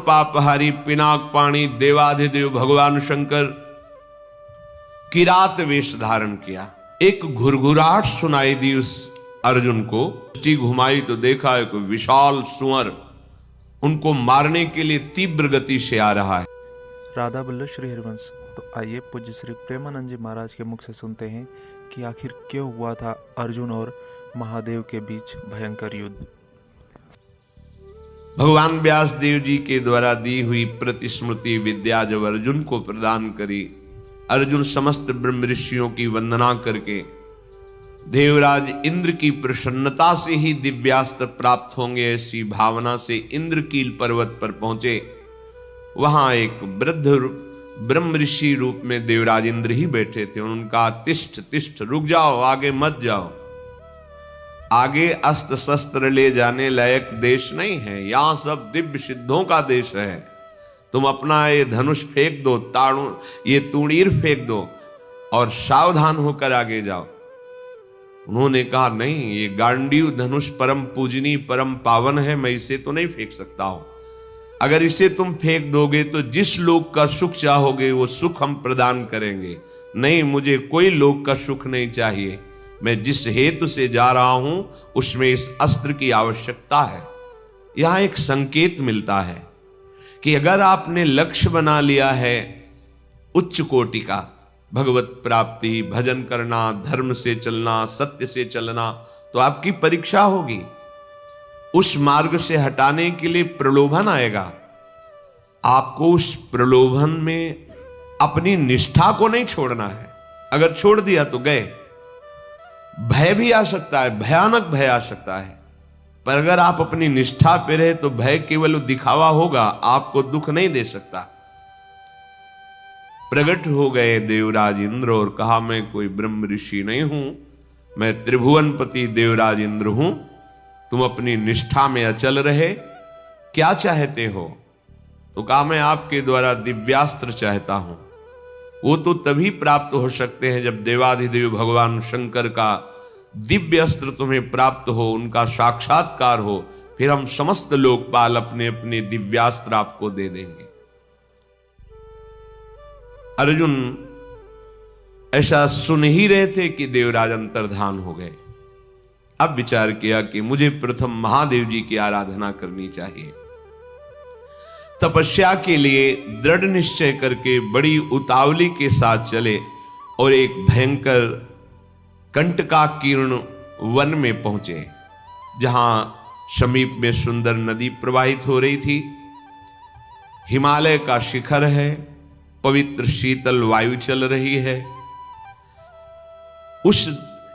पापहारी पिनाक पाणी देवाधिदेव भगवान शंकर किरात वेश धारण किया। एक घुरघुराहट सुनाई दी उस अर्जुन को। दृष्टि घुमाई तो देखा एक विशाल सुअर उनको मारने के लिए तीव्र गति से आ रहा है। राधा बल्लभ श्री हरिवंश। तो आइए पूज्य श्री प्रेमानंद जी महाराज के मुख से सुनते हैं कि आखिर क्यों हुआ था अर्जुन और महादेव के बीच भयंकर युद्ध। भगवान व्यास देव जी के द्वारा दी हुई प्रतिस्मृति विद्या जब अर्जुन को प्रदान करी, अर्जुन समस्त ब्रह्म ऋषियों की वंदना करके देवराज इंद्र की प्रसन्नता से ही दिव्यास्त्र प्राप्त होंगे ऐसी भावना से इंद्रकील पर्वत पर पहुंचे। वहां एक वृद्ध ब्रह्म ऋषि रूप में देवराज इंद्र ही बैठे थे। उनका तिष्ठ तिष्ठ, रुक जाओ, आगे मत जाओ, आगे अस्त्र शस्त्र ले जाने लायक देश नहीं है, यहां सब दिव्य सिद्धों का देश है। तुम अपना ये धनुष फेंक दो, ये तूणीर फेंक दो और सावधान होकर आगे जाओ। उन्होंने कहा नहीं, ये गांडीव धनुष परम पूजनी परम पावन है, मैं इसे तो नहीं फेंक सकता हूं। अगर इसे तुम फेंक दोगे तो जिस लोक का सुख चाहोगे वो सुख हम प्रदान करेंगे। नहीं, मुझे कोई लोक का सुख नहीं चाहिए, मैं जिस हेतु से जा रहा हूं उसमें इस अस्त्र की आवश्यकता है। यहां एक संकेत मिलता है कि अगर आपने लक्ष्य बना लिया है उच्च कोटि का, भगवत प्राप्ति, भजन करना, धर्म से चलना, सत्य से चलना, तो आपकी परीक्षा होगी। उस मार्ग से हटाने के लिए प्रलोभन आएगा। आपको उस प्रलोभन में अपनी निष्ठा को नहीं छोड़ना है। अगर छोड़ दिया तो गए। भय भी आ सकता है, भयानक भय आ सकता है, पर अगर आप अपनी निष्ठा पे रहे तो भय केवल दिखावा होगा, आपको दुख नहीं दे सकता। प्रकट हो गए देवराज इंद्र और कहा मैं कोई ब्रह्म ऋषि नहीं हूं, मैं त्रिभुवनपति देवराज इंद्र हूं। तुम अपनी निष्ठा में अचल रहे, क्या चाहते हो? तो कहा मैं आपके द्वारा दिव्यास्त्र चाहता हूं। वो तो तभी प्राप्त हो सकते हैं जब देवाधिदेव भगवान शंकर का दिव्य अस्त्र तुम्हें प्राप्त हो, उनका साक्षात्कार हो, फिर हम समस्त लोकपाल अपने अपने दिव्यास्त्र आपको दे देंगे। अर्जुन ऐसा सुन ही रहे थे कि देवराज अंतर्धान हो गए। अब विचार किया कि मुझे प्रथम महादेव जी की आराधना करनी चाहिए। तपस्या के लिए दृढ़ निश्चय करके बड़ी उतावली के साथ चले और एक भयंकर कंटकाकीर्ण वन में पहुंचे, जहां समीप में सुंदर नदी प्रवाहित हो रही थी। हिमालय का शिखर है, पवित्र शीतल वायु चल रही है। उस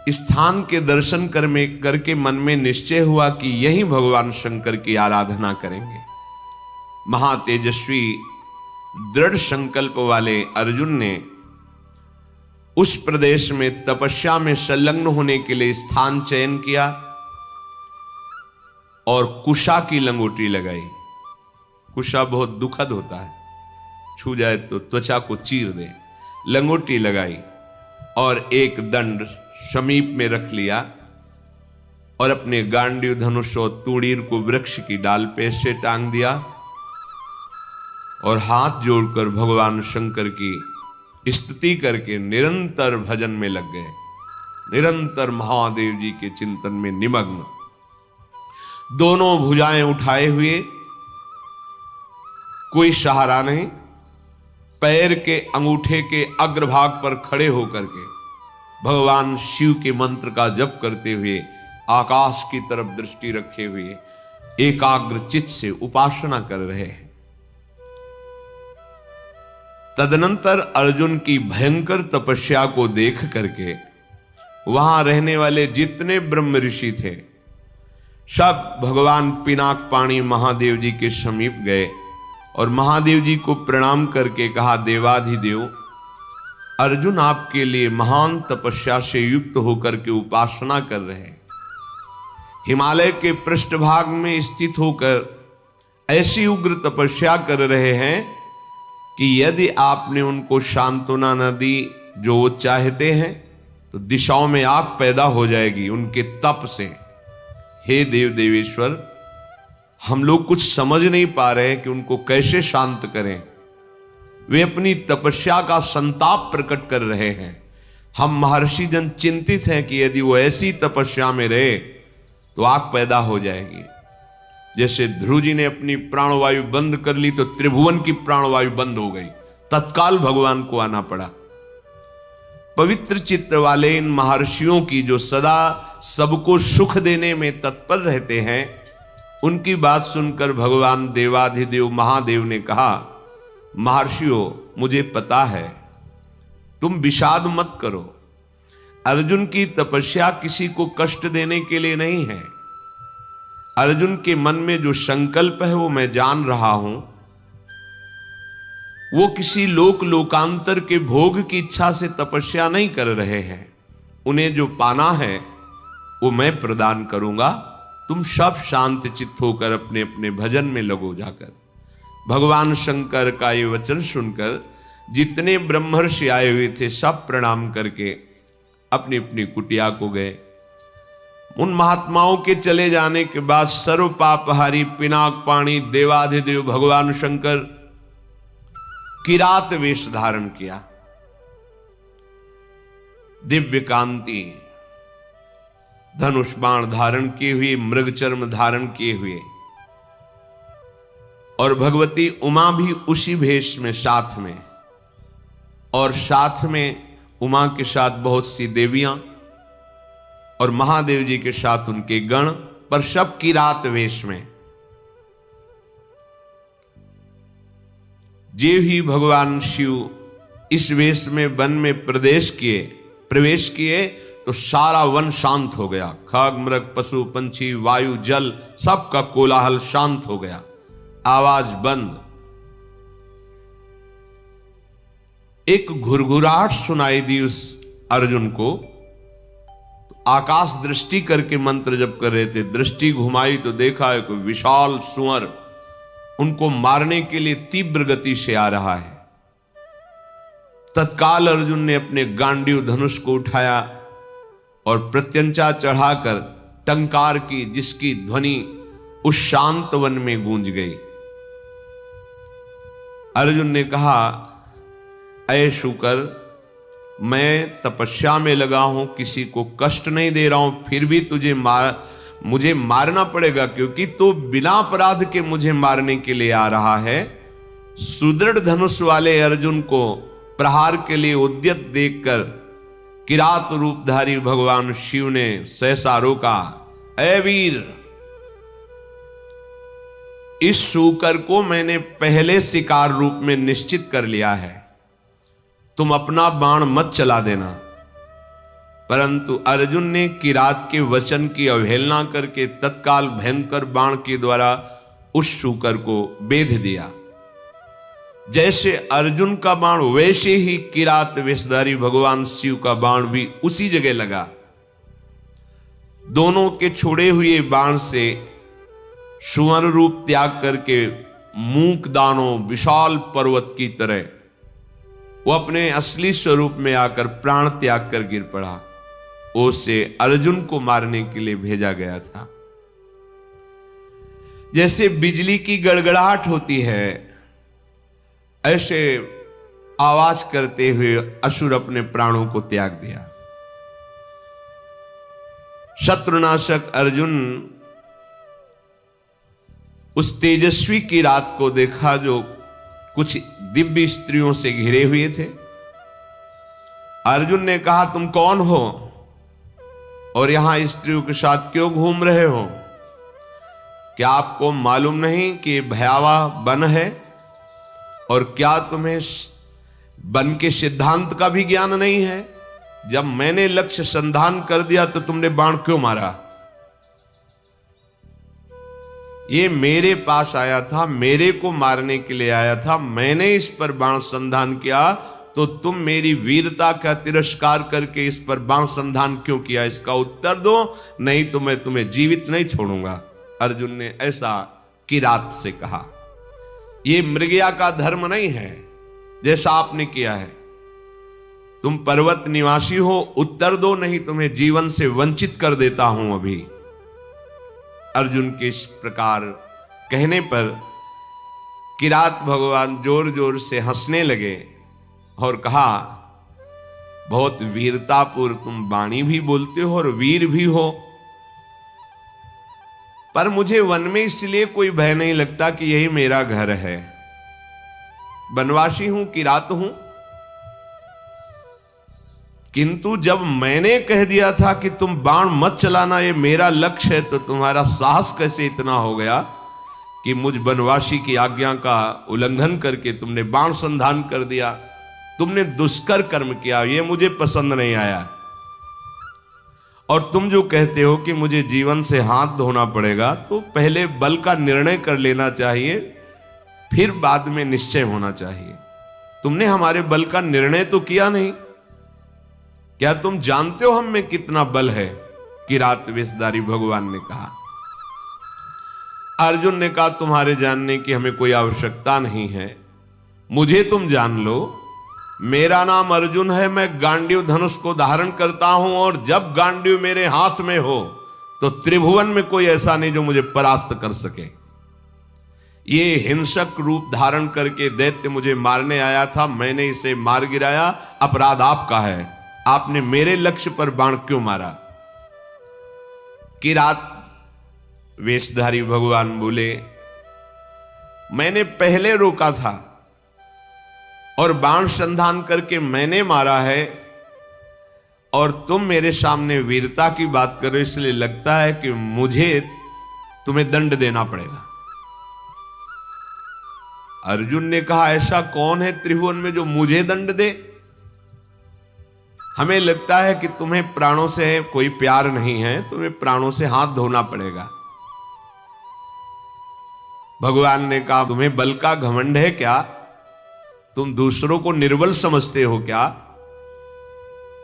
स्थान के दर्शन करके मन में निश्चय हुआ कि यहीं भगवान शंकर की आराधना करेंगे। महातेजस्वी दृढ़ संकल्प वाले अर्जुन ने उस प्रदेश में तपस्या में संलग्न होने के लिए स्थान चयन किया और कुशा की लंगोटी लगाई। कुशा बहुत दुखद होता है, छू जाए तो त्वचा को चीर दे। लंगोटी लगाई और एक दंड समीप में रख लिया और अपने गांडीव धनुष और तूणीर को वृक्ष की डाल पे से टांग दिया और हाथ जोड़कर भगवान शंकर की स्तुति करके निरंतर भजन में लग गए, निरंतर महादेव जी के चिंतन में निमग्न। दोनों भुजाएं उठाए हुए, कोई सहारा नहीं, पैर के अंगूठे के अग्रभाग पर खड़े होकर के भगवान शिव के मंत्र का जप करते हुए, आकाश की तरफ दृष्टि रखे हुए एकाग्र चित्त से उपासना कर रहे हैं। तदनंतर अर्जुन की भयंकर तपस्या को देख करके वहां रहने वाले जितने ब्रह्म ऋषि थे सब भगवान पिनाक पाणी महादेव जी के समीप गए और महादेव जी को प्रणाम करके कहा, देवाधिदेव अर्जुन आपके लिए महान तपस्या से युक्त होकर के उपासना कर रहे हैं। हिमालय के पृष्ठभाग में स्थित होकर ऐसी उग्र तपस्या कर रहे हैं कि यदि आपने उनको सांत्वना न दी जो वो चाहते हैं तो दिशाओं में आग पैदा हो जाएगी उनके तप से। हे देव देवेश्वर, हम लोग कुछ समझ नहीं पा रहे कि उनको कैसे शांत करें। वे अपनी तपस्या का संताप प्रकट कर रहे हैं। हम महर्षि जन चिंतित हैं कि यदि वो ऐसी तपस्या में रहे तो आग पैदा हो जाएगी। जैसे ध्रुव जी ने अपनी प्राणवायु बंद कर ली तो त्रिभुवन की प्राणवायु बंद हो गई, तत्काल भगवान को आना पड़ा। पवित्र चित्त वाले इन महर्षियों की जो सदा सबको सुख देने में तत्पर रहते हैं, उनकी बात सुनकर भगवान देवाधिदेव महादेव ने कहा, महर्षियों, मुझे पता है, तुम विषाद मत करो। अर्जुन की तपस्या किसी को कष्ट देने के लिए नहीं है। अर्जुन के मन में जो संकल्प है वो मैं जान रहा हूं। वो किसी लोकांतर के भोग की इच्छा से तपस्या नहीं कर रहे हैं। उन्हें जो पाना है वो मैं प्रदान करूंगा। तुम सब शांत चित्त होकर अपने अपने भजन में लगो जाकर। भगवान शंकर का ये वचन सुनकर जितने ब्रह्मर्षि आए हुए थे सब प्रणाम करके अपनी अपनी कुटिया को गए। उन महात्माओं के चले जाने के बाद सर्व पापहारी पिनाक पाणी देवाधिदेव भगवान शंकर किरात वेश धारण किया। दिव्य कांति धनुष बाण धारण किए हुए, मृगचर्म धारण किए हुए, और भगवती उमा भी उसी भेष में साथ में, और साथ में उमा के साथ बहुत सी देवियां और महादेव जी के साथ उनके गण, पर सब किरात वेश में। जे ही भगवान शिव इस वेश में वन में प्रवेश किए तो सारा वन शांत हो गया। खग मृग पशु पंछी वायु जल सबका कोलाहल शांत हो गया, आवाज बंद। एक घुरघुराहट सुनाई दी उस अर्जुन को। आकाश दृष्टि करके मंत्र जप कर रहे थे, दृष्टि घुमाई तो देखा एक विशाल सुअर उनको मारने के लिए तीव्र गति से आ रहा है। तत्काल अर्जुन ने अपने गांडीव धनुष को उठाया और प्रत्यंचा चढ़ाकर टंकार की, जिसकी ध्वनि उस शांत वन में गूंज गई। अर्जुन ने कहा, ऐ शुकर, मैं तपस्या में लगा हूं, किसी को कष्ट नहीं दे रहा हूं, फिर भी मुझे मारना पड़ेगा, क्योंकि तो बिना अपराध के मुझे मारने के लिए आ रहा है। सुदृढ़ धनुष वाले अर्जुन को प्रहार के लिए उद्यत देखकर किरात रूपधारी भगवान शिव ने सहसा रोका। ऐ वीर, इस शूकर को मैंने पहले शिकार रूप में निश्चित कर लिया है, तुम अपना बाण मत चला देना। परंतु अर्जुन ने किरात के वचन की अवहेलना करके तत्काल भयंकर बाण के द्वारा उस शूकर को बेध दिया। जैसे अर्जुन का बाण वैसे ही किरात वेशधारी भगवान शिव का बाण भी उसी जगह लगा। दोनों के छोड़े हुए बाण से सुवर्ण रूप त्याग करके मूक दानों विशाल पर्वत की तरह वो अपने असली स्वरूप में आकर प्राण त्याग कर गिर पड़ा। उसे अर्जुन को मारने के लिए भेजा गया था। जैसे बिजली की गड़गड़ाहट होती है, ऐसे आवाज करते हुए असुर अपने प्राणों को त्याग दिया। शत्रुनाशक अर्जुन उस तेजस्वी की रात को देखा जो कुछ दिव्य स्त्रियों से घिरे हुए थे। अर्जुन ने कहा, तुम कौन हो और यहां स्त्रियों के साथ क्यों घूम रहे हो? क्या आपको मालूम नहीं कि भयावह वन है? और क्या तुम्हें वन के सिद्धांत का भी ज्ञान नहीं है? जब मैंने लक्ष्य संधान कर दिया तो तुमने बाण क्यों मारा? ये मेरे पास आया था, मेरे को मारने के लिए आया था, मैंने इस पर बाण संधान किया, तो तुम मेरी वीरता का तिरस्कार करके इस पर बाण संधान क्यों किया? इसका उत्तर दो, नहीं तो मैं तुम्हें जीवित नहीं छोड़ूंगा। अर्जुन ने ऐसा किरात से कहा। ये मृगया का धर्म नहीं है जैसा आपने किया है। तुम पर्वत निवासी हो, उत्तर दो, नहीं तुम्हें जीवन से वंचित कर देता हूं अभी। अर्जुन के इस प्रकार कहने पर किरात भगवान जोर जोर से हंसने लगे और कहा, बहुत वीरतापूर्व तुम वाणी भी बोलते हो और वीर भी हो, पर मुझे वन में इसलिए कोई भय नहीं लगता कि यही मेरा घर है। वनवासी हूं, किरात हूं, किंतु जब मैंने कह दिया था कि तुम बाण मत चलाना, ये मेरा लक्ष्य है, तो तुम्हारा साहस कैसे इतना हो गया कि मुझ वनवासी की आज्ञा का उल्लंघन करके तुमने बाण संधान कर दिया। तुमने दुष्कर कर्म किया, ये मुझे पसंद नहीं आया। और तुम जो कहते हो कि मुझे जीवन से हाथ धोना पड़ेगा, तो पहले बल का निर्णय कर लेना चाहिए, फिर बाद में निश्चय होना चाहिए। तुमने हमारे बल का निर्णय तो किया नहीं। क्या तुम जानते हो हम में कितना बल है? किरात वेशधारी भगवान ने कहा। अर्जुन ने कहा, तुम्हारे जानने की हमें कोई आवश्यकता नहीं है, मुझे तुम जान लो। मेरा नाम अर्जुन है, मैं गांडीव धनुष को धारण करता हूं, और जब गांडीव मेरे हाथ में हो तो त्रिभुवन में कोई ऐसा नहीं जो मुझे परास्त कर सके। ये हिंसक रूप धारण करके दैत्य मुझे मारने आया था, मैंने इसे मार गिराया, अपराध आपका है। आपने मेरे लक्ष्य पर बाण क्यों मारा? किरात वेशधारी भगवान बोले, मैंने पहले रोका था और बाण संधान करके मैंने मारा है, और तुम मेरे सामने वीरता की बात करो, इसलिए लगता है कि मुझे तुम्हें दंड देना पड़ेगा। अर्जुन ने कहा, ऐसा कौन है त्रिभुवन में जो मुझे दंड दे? हमें लगता है कि तुम्हें प्राणों से कोई प्यार नहीं है, तुम्हें प्राणों से हाथ धोना पड़ेगा। भगवान ने कहा, तुम्हें बल का घमंड है क्या? तुम दूसरों को निर्बल समझते हो क्या?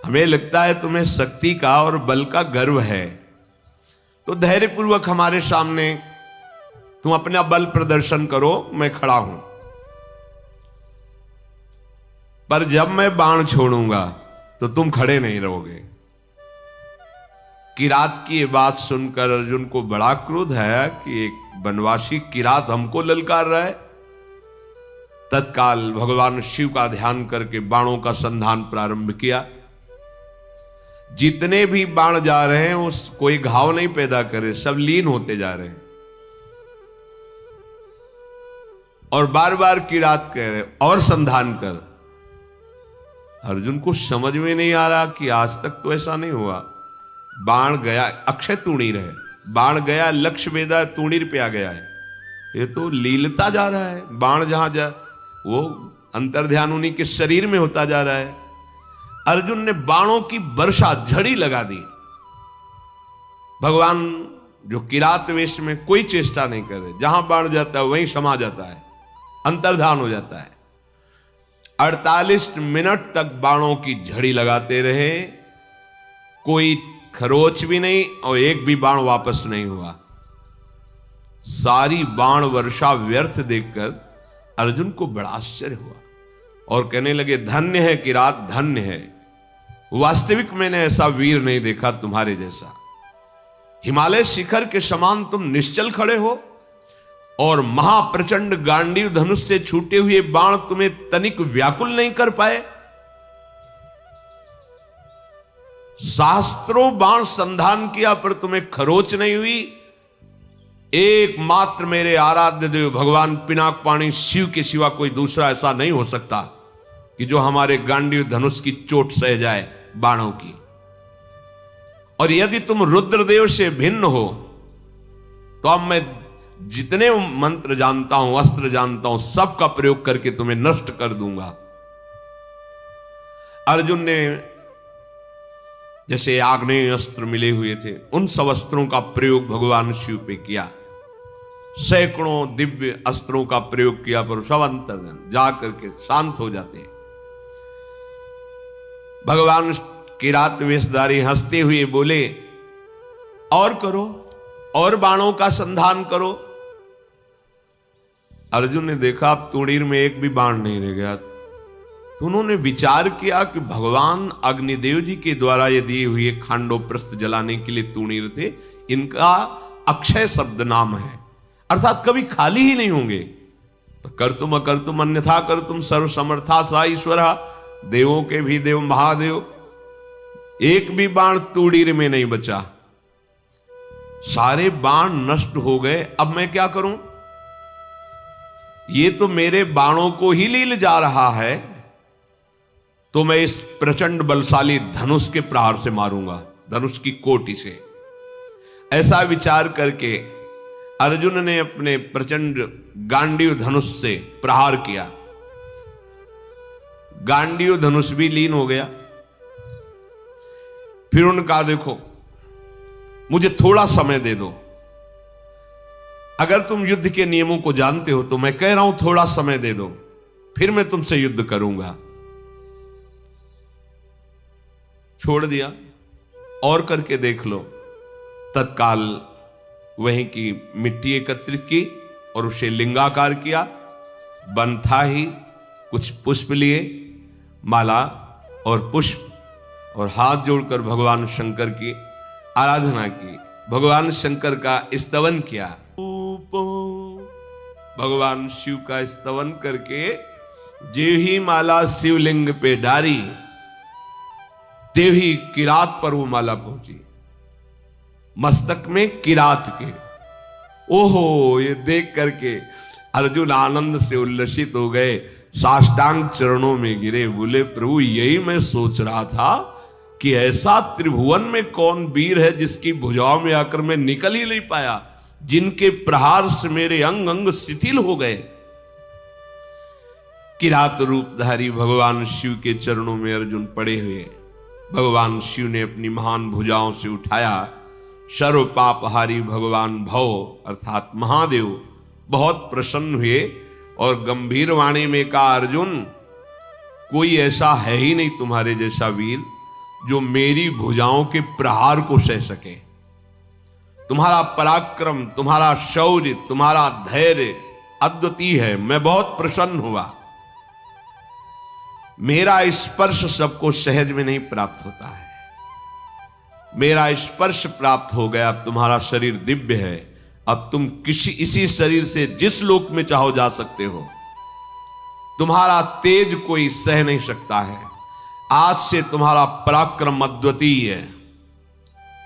हमें लगता है तुम्हें शक्ति का और बल का गर्व है। तो धैर्यपूर्वक हमारे सामने तुम अपना बल प्रदर्शन करो, मैं खड़ा हूं। पर जब मैं बाण छोड़ूंगा तो तुम खड़े नहीं रहोगे। किरात की ये बात सुनकर अर्जुन को बड़ा क्रोध है कि एक वनवासी किरात हमको ललकार रहा है। तत्काल भगवान शिव का ध्यान करके बाणों का संधान प्रारंभ किया। जितने भी बाण जा रहे हैं उस कोई घाव नहीं पैदा करे, सब लीन होते जा रहे हैं। और बार बार किरात कह रहे, और संधान कर। अर्जुन को समझ में नहीं आ रहा कि आज तक तो ऐसा नहीं हुआ। बाण गया, अक्षय तूणीर है, बाण गया, लक्ष्य वेदा तूणीर पे आ गया है। ये तो लीलता जा रहा है। बाण जहां जा वो अंतर्ध्यान उन्हीं के शरीर में होता जा रहा है। अर्जुन ने बाणों की वर्षा, झड़ी लगा दी। भगवान जो किरात वेश में कोई चेष्टा नहीं कर रहे, जहां बाण जाता है वहीं समा जाता है, अंतर्धान हो जाता है। 48 मिनट तक बाणों की झड़ी लगाते रहे, कोई खरोच भी नहीं और एक भी बाण वापस नहीं हुआ। सारी बाण वर्षा व्यर्थ देखकर अर्जुन को बड़ा आश्चर्य हुआ और कहने लगे, धन्य है किरात, धन्य है। वास्तविक मैंने ऐसा वीर नहीं देखा तुम्हारे जैसा। हिमालय शिखर के समान तुम निश्चल खड़े हो और महाप्रचंड गांडीव धनुष से छूटे हुए बाण तुम्हें तनिक व्याकुल नहीं कर पाए। शास्त्रों बाण संधान किया पर तुम्हें खरोच नहीं हुई। एकमात्र मेरे आराध्य देव भगवान पिनाकपाणी शिव के सिवा कोई दूसरा ऐसा नहीं हो सकता कि जो हमारे गांडीव धनुष की चोट सह जाए बाणों की। और यदि तुम रुद्रदेव से भिन्न हो तो अब मैं जितने मंत्र जानता हूं, अस्त्र जानता हूं, सबका प्रयोग करके तुम्हें नष्ट कर दूंगा। अर्जुन ने जैसे आग्नेय अस्त्र मिले हुए थे, उन सब अस्त्रों का प्रयोग भगवान शिव पे किया। सैकड़ों दिव्य अस्त्रों का प्रयोग किया पर सब अंतर्धान जा करके शांत हो जाते हैं। भगवान किरात वेशधारी हंसते हुए बोले, और करो, और बाणों का संधान करो। अर्जुन ने देखा अब तूणीर में एक भी बाण नहीं रह गया। तो उन्होंने विचार किया कि भगवान अग्निदेव जी के द्वारा ये दिए हुए खांडो प्रस्थ जलाने के लिए तूणीर थे, इनका अक्षय शब्द नाम है। अर्थात कभी खाली ही नहीं होंगे। कर्तुम अकर्तुम अन्यथा कर्तुम सर्व समर्था सा ईश्वर, देवों के भी देव महादेव, एक भी बाण तूड़ीर में नहीं बचा, सारे बाण नष्ट हो गए। अब मैं क्या करूं? ये तो मेरे बाणों को ही लील जा रहा है, तो मैं इस प्रचंड बलशाली धनुष के प्रहार से मारूंगा, धनुष की कोटि से। ऐसा विचार करके अर्जुन ने अपने प्रचंड गांडीव धनुष से प्रहार किया। गांडीव धनुष भी लीन हो गया। फिर उनका देखो, मुझे थोड़ा समय दे दो, अगर तुम युद्ध के नियमों को जानते हो तो मैं कह रहा हूं थोड़ा समय दे दो, फिर मैं तुमसे युद्ध करूंगा। छोड़ दिया, और करके देख लो। तत्काल वहीं की मिट्टी एकत्रित की और उसे लिंगाकार किया। बन था ही, कुछ पुष्प लिए, माला और पुष्प, और हाथ जोड़कर भगवान शंकर की आराधना की, भगवान शंकर का स्तवन किया। भगवान शिव का स्तवन करके जे ही माला शिवलिंग पे डारी, तेही किरात पर वो माला पहुंची, मस्तक में किरात के। ओहो, ये देख करके अर्जुन आनंद से उल्लसित हो गए, साष्टांग चरणों में गिरे, बोले प्रभु यही मैं सोच रहा था कि ऐसा त्रिभुवन में कौन वीर है जिसकी भुजाओं में आकर मैं निकल ही नहीं पाया, जिनके प्रहार से मेरे अंग अंग शिथिल हो गए। किरात रूपधारी भगवान शिव के चरणों में अर्जुन पड़े हुए, भगवान शिव ने अपनी महान भुजाओं से उठाया। सर्व पापहारी भगवान भव अर्थात महादेव बहुत प्रसन्न हुए और गंभीर वाणी में कहा, अर्जुन कोई ऐसा है ही नहीं तुम्हारे जैसा वीर जो मेरी भुजाओं के प्रहार को सह सके। तुम्हारा पराक्रम, तुम्हारा शौर्य, तुम्हारा धैर्य अद्वितीय है। मैं बहुत प्रसन्न हुआ। मेरा स्पर्श सबको सहज में नहीं प्राप्त होता है, मेरा स्पर्श प्राप्त हो गया। अब तुम्हारा शरीर दिव्य है, अब तुम इसी शरीर से जिस लोक में चाहो जा सकते हो। तुम्हारा तेज कोई सह नहीं सकता है। आज से तुम्हारा पराक्रम अद्वितीय है।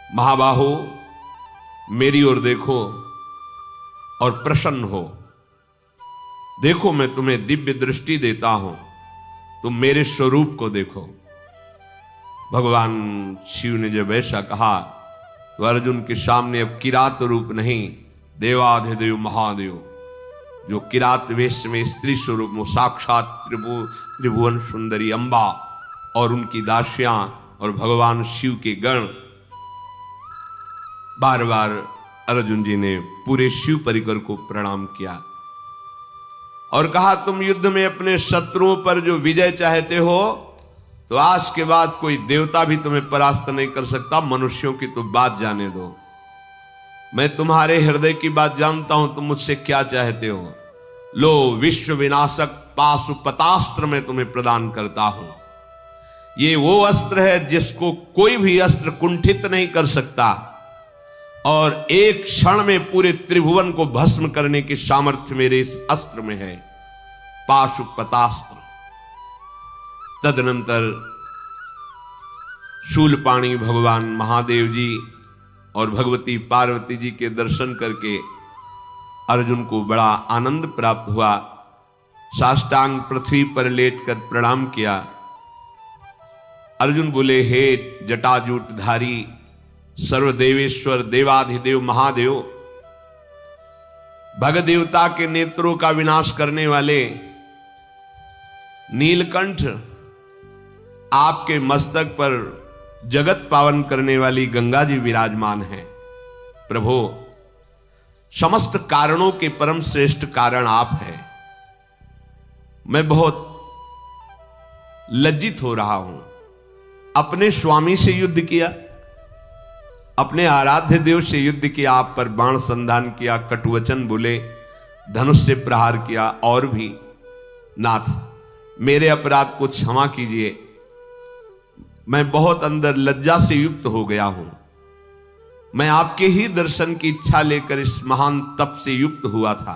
महाबाहो, मेरी ओर देखो और प्रसन्न हो। देखो, मैं तुम्हें दिव्य दृष्टि देता हूं, तुम मेरे स्वरूप को देखो। भगवान शिव ने जब ऐसा कहा तो अर्जुन के सामने अब किरात रूप नहीं, देवाधिदेव महादेव जो किरात वेश में स्त्री स्वरूप में साक्षात त्रिभुवन सुंदरी अंबा और उनकी दासियां और भगवान शिव के गण, बार बार अर्जुन जी ने पूरे शिव परिकर को प्रणाम किया और कहा, तुम युद्ध में अपने शत्रुओं पर जो विजय चाहते हो तो आज के बाद कोई देवता भी तुम्हें परास्त नहीं कर सकता। मनुष्यों की तो बात जाने दो, मैं तुम्हारे हृदय की बात जानता हूं, तुम मुझसे क्या चाहते हो। लो, विश्व विनाशक पाशुपतास्त्र मैं तुम्हें प्रदान करता हूं। ये वो अस्त्र है जिसको कोई भी अस्त्र कुंठित नहीं कर सकता और एक क्षण में पूरे त्रिभुवन को भस्म करने की सामर्थ्य मेरे इस अस्त्र में है, पाशुपतास्त्र। तदनंतर शूलपाणी भगवान महादेव जी और भगवती पार्वती जी के दर्शन करके अर्जुन को बड़ा आनंद प्राप्त हुआ। साष्टांग पृथ्वी पर लेटकर प्रणाम किया। अर्जुन बोले, हे जटाजूटधारी सर्वदेवेश्वर देवाधिदेव महादेव, भगदेवता के नेत्रों का विनाश करने वाले नीलकंठ, आपके मस्तक पर जगत पावन करने वाली गंगा जी विराजमान है। प्रभु, समस्त कारणों के परम श्रेष्ठ कारण आप हैं। मैं बहुत लज्जित हो रहा हूं। अपने स्वामी से युद्ध किया, अपने आराध्य देव से युद्ध किया, आप पर बाण संधान किया, कटुवचन बोले, धनुष से प्रहार किया, और भी नाथ मेरे अपराध को क्षमा कीजिए। मैं बहुत अंदर लज्जा से युक्त हो गया हूं। मैं आपके ही दर्शन की इच्छा लेकर इस महान तप से युक्त हुआ था।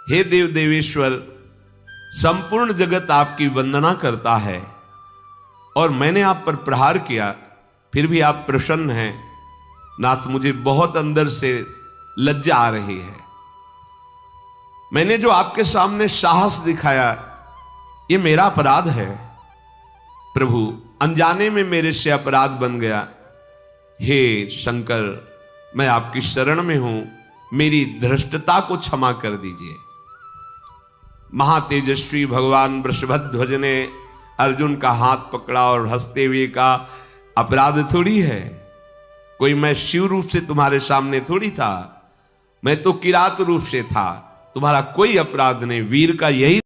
हे देव देवेश्वर, संपूर्ण जगत आपकी वंदना करता है और मैंने आप पर प्रहार किया, फिर भी आप प्रसन्न हैं। नाथ, मुझे बहुत अंदर से लज्जा आ रही है। मैंने जो आपके सामने साहस दिखाया, ये मेरा अपराध है। प्रभु, अनजाने में मेरे से अपराध बन गया। हे शंकर, मैं आपकी शरण में हूं, मेरी धृष्टता को क्षमा कर दीजिए। महातेजस्वी भगवान वृषभध्वज ने अर्जुन का हाथ पकड़ा और हंसते हुए कहा, अपराध थोड़ी है, कोई मैं शिव रूप से तुम्हारे सामने थोड़ी था, मैं तो किरात रूप से था, तुम्हारा कोई अपराध नहीं। वीर का यही